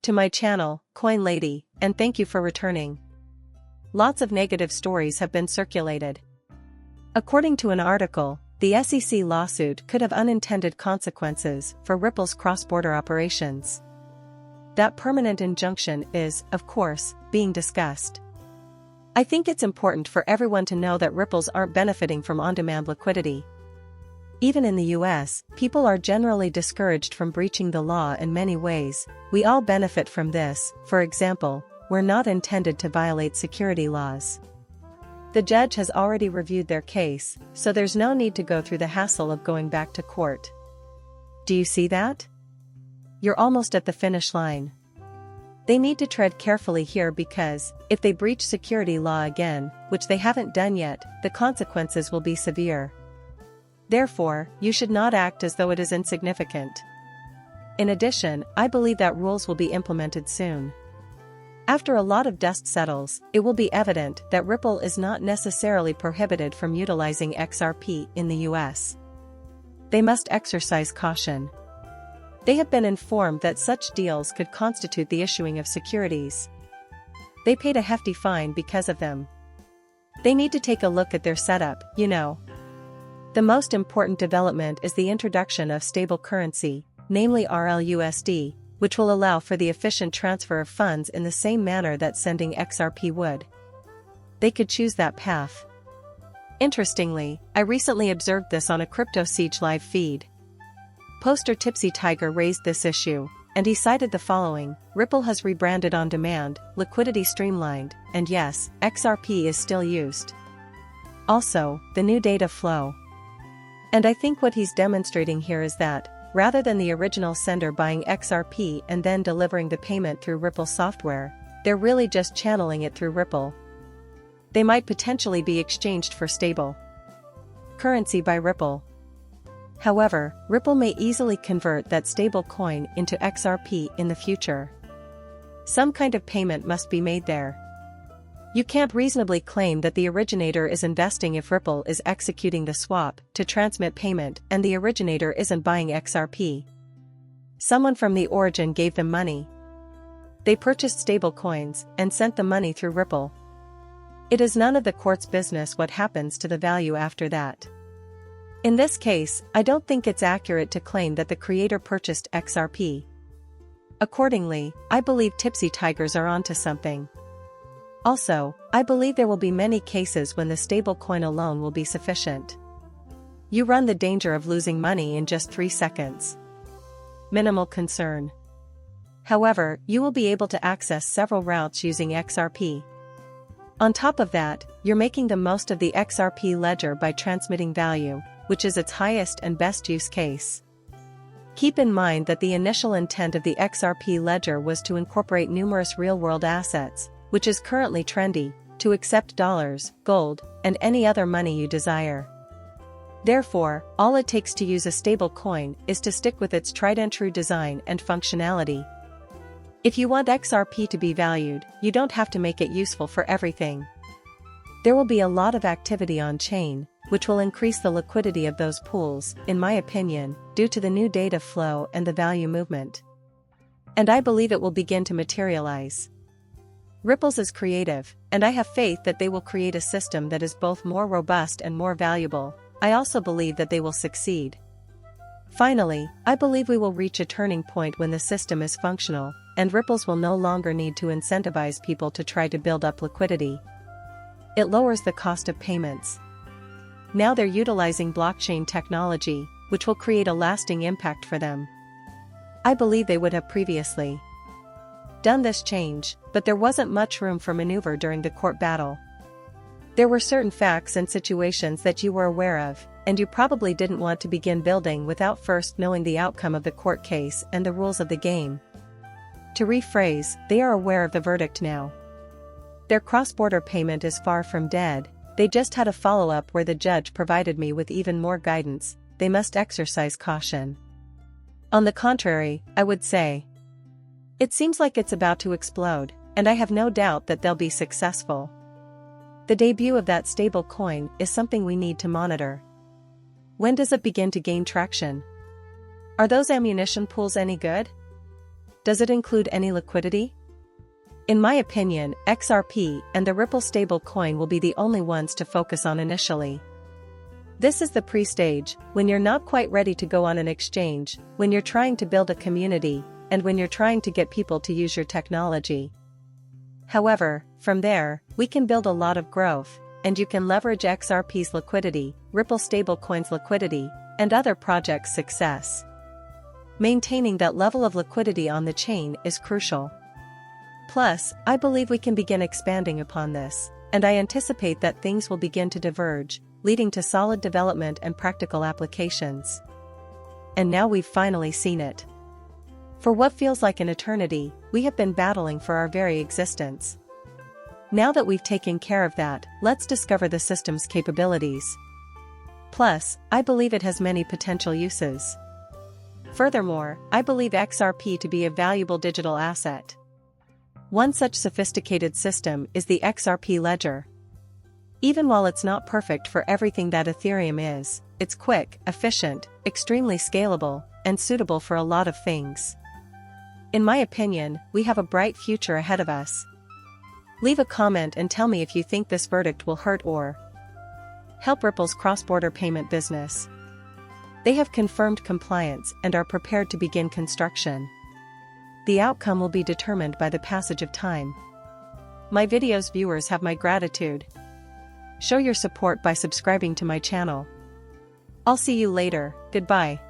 to my channel, Coin Lady, and thank you for returning. Lots of negative stories have been circulated. According to an article, the SEC lawsuit could have unintended consequences for Ripple's cross-border operations. That permanent injunction is, of course, being discussed. I think it's important for everyone to know that Ripples aren't benefiting from on-demand liquidity. Even in the US, people are generally discouraged from breaching the law in many ways. We all benefit from this. For example, we're not intended to violate security laws. The judge has already reviewed their case, so there's no need to go through the hassle of going back to court. Do you see that? You're almost at the finish line. They need to tread carefully here because, if they breach security law again, which they haven't done yet, the consequences will be severe. Therefore, you should not act as though it is insignificant. In addition, I believe that rules will be implemented soon. After a lot of dust settles, it will be evident that Ripple is not necessarily prohibited from utilizing XRP in the US. They must exercise caution. They have been informed that such deals could constitute the issuing of securities. They paid a hefty fine because of them. They need to take a look at their setup, you know. The most important development is the introduction of stable currency, namely RLUSD, which will allow for the efficient transfer of funds in the same manner that sending XRP would. They could choose that path. Interestingly, I recently observed this on a Crypto Siege live feed. Poster Tipsy Tiger raised this issue, and he cited the following: Ripple has rebranded on demand, liquidity streamlined, and yes, XRP is still used. Also, the new data flow. And I think what he's demonstrating here is that, rather than the original sender buying XRP and then delivering the payment through Ripple software, they're really just channeling it through Ripple. They might potentially be exchanged for stable currency by Ripple. However, Ripple may easily convert that stable coin into XRP in the future. Some kind of payment must be made there. You can't reasonably claim that the originator is investing if Ripple is executing the swap to transmit payment and the originator isn't buying XRP. Someone from the origin gave them money. They purchased stable coins and sent the money through Ripple. It is none of the court's business what happens to the value after that. In this case, I don't think it's accurate to claim that the creator purchased XRP. Accordingly, I believe Tipsy Tigers are onto something. Also, I believe there will be many cases when the stable coin alone will be sufficient. You run the danger of losing money in just 3 seconds. Minimal concern. However, you will be able to access several routes using XRP. On top of that, you're making the most of the XRP ledger by transmitting value, which is its highest and best use case. Keep in mind that the initial intent of the XRP ledger was to incorporate numerous real-world assets, which is currently trendy, to accept dollars, gold, and any other money you desire. Therefore, all it takes to use a stable coin is to stick with its tried-and-true design and functionality. If you want XRP to be valued, you don't have to make it useful for everything. There will be a lot of activity on-chain, which will increase the liquidity of those pools, in my opinion, due to the new data flow and the value movement. And I believe it will begin to materialize. Ripple's is creative, and I have faith that they will create a system that is both more robust and more valuable. I also believe that they will succeed. Finally, I believe we will reach a turning point when the system is functional, and Ripple's will no longer need to incentivize people to try to build up liquidity. It lowers the cost of payments. Now they're utilizing blockchain technology, which will create a lasting impact for them. I believe they would have previously done this change, but there wasn't much room for maneuver during the court battle. There were certain facts and situations that you were aware of, and you probably didn't want to begin building without first knowing the outcome of the court case and the rules of the game. To rephrase, they are aware of the verdict now. Their cross-border payment is far from dead. They just had a follow-up where the judge provided me with even more guidance. They must exercise caution. On the contrary, I would say, it seems like it's about to explode, and I have no doubt that they'll be successful. The debut of that stable coin is something we need to monitor. When does it begin to gain traction? Are those ammunition pools any good? Does it include any liquidity? In my opinion, XRP and the Ripple stablecoin will be the only ones to focus on initially. This is the pre-stage, when you're not quite ready to go on an exchange, when you're trying to build a community, and when you're trying to get people to use your technology. However, from there, we can build a lot of growth, and you can leverage XRP's liquidity, Ripple stablecoin's liquidity, and other projects' success. Maintaining that level of liquidity on the chain is crucial. Plus, I believe we can begin expanding upon this, and I anticipate that things will begin to diverge, leading to solid development and practical applications. And now we've finally seen it. For what feels like an eternity, we have been battling for our very existence. Now that we've taken care of that, let's discover the system's capabilities. Plus, I believe it has many potential uses. Furthermore, I believe XRP to be a valuable digital asset. One such sophisticated system is the XRP ledger. Even while it's not perfect for everything that Ethereum is, it's quick, efficient, extremely scalable, and suitable for a lot of things. In my opinion, we have a bright future ahead of us. Leave a comment and tell me if you think this verdict will hurt or help Ripple's cross-border payment business. They have confirmed compliance and are prepared to begin construction. The outcome will be determined by the passage of time. My video's viewers have my gratitude. Show your support by subscribing to my channel. I'll see you later, goodbye.